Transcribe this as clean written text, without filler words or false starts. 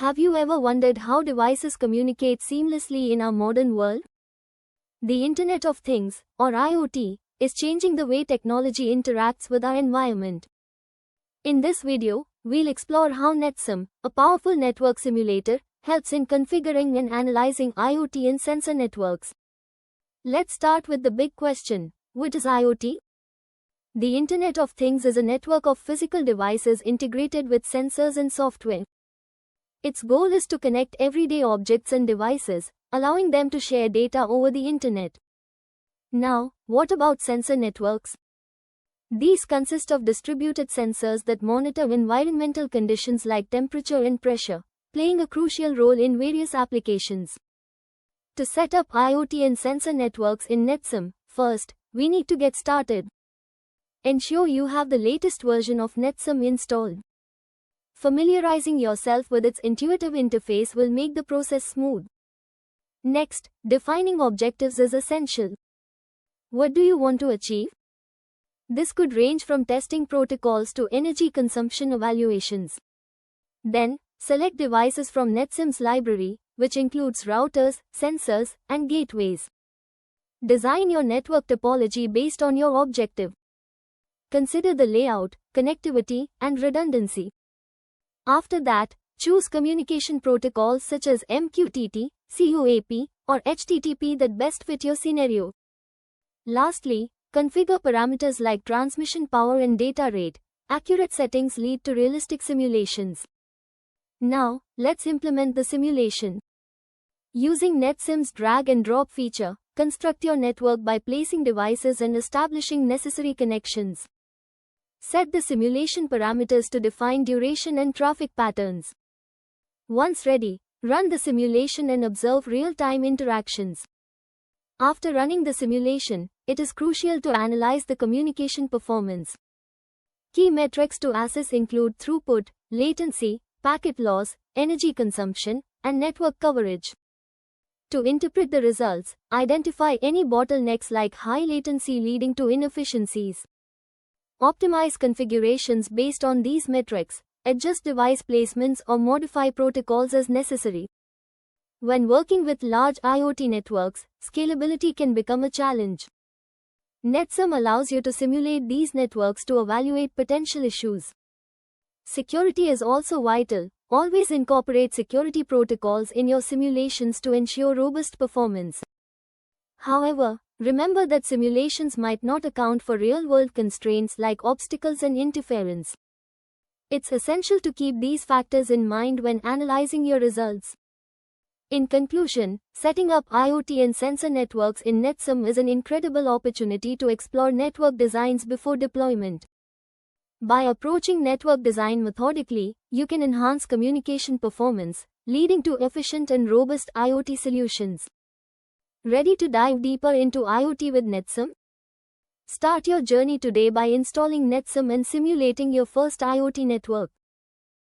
Have you ever wondered how devices communicate seamlessly in our modern world? The Internet of Things, or IoT, is changing the way technology interacts with our environment. In this video, we'll explore how NetSim, a powerful network simulator, helps in configuring and analyzing IoT and sensor networks. Let's start with the big question: what is IoT? The Internet of Things is a network of physical devices integrated with sensors and software. Its goal is to connect everyday objects and devices, allowing them to share data over the Internet. Now, what about sensor networks? These consist of distributed sensors that monitor environmental conditions like temperature and pressure, playing a crucial role in various applications. To set up IoT and sensor networks in NetSim, first, we need to get started. Ensure you have the latest version of NetSim installed. Familiarizing yourself with its intuitive interface will make the process smooth. Next, defining objectives is essential. What do you want to achieve? This could range from testing protocols to energy consumption evaluations. Then, select devices from NetSim's library, which includes routers, sensors, and gateways. Design your network topology based on your objective. Consider the layout, connectivity, and redundancy. After that, choose communication protocols such as MQTT, COAP, or HTTP that best fit your scenario. Lastly, configure parameters like transmission power and data rate. Accurate settings lead to realistic simulations. Now, let's implement the simulation. Using NetSim's drag and drop feature, construct your network by placing devices and establishing necessary connections. Set the simulation parameters to define duration and traffic patterns. Once ready, run the simulation and observe real-time interactions. After running the simulation, it is crucial to analyze the communication performance. Key metrics to assess include throughput, latency, packet loss, energy consumption, and network coverage. To interpret the results, identify any bottlenecks like high latency leading to inefficiencies. Optimize configurations based on these metrics, adjust device placements or modify protocols as necessary. When working with large IoT networks, scalability can become a challenge. NetSim allows you to simulate these networks to evaluate potential issues. Security is also vital. Always incorporate security protocols in your simulations to ensure robust performance. However, remember that simulations might not account for real-world constraints like obstacles and interference. It's essential to keep these factors in mind when analyzing your results. In conclusion, setting up IoT and sensor networks in NetSim is an incredible opportunity to explore network designs before deployment. By approaching network design methodically, you can enhance communication performance, leading to efficient and robust IoT solutions. Ready to dive deeper into IoT with NetSim? Start your journey today by installing NetSim and simulating your first IoT network.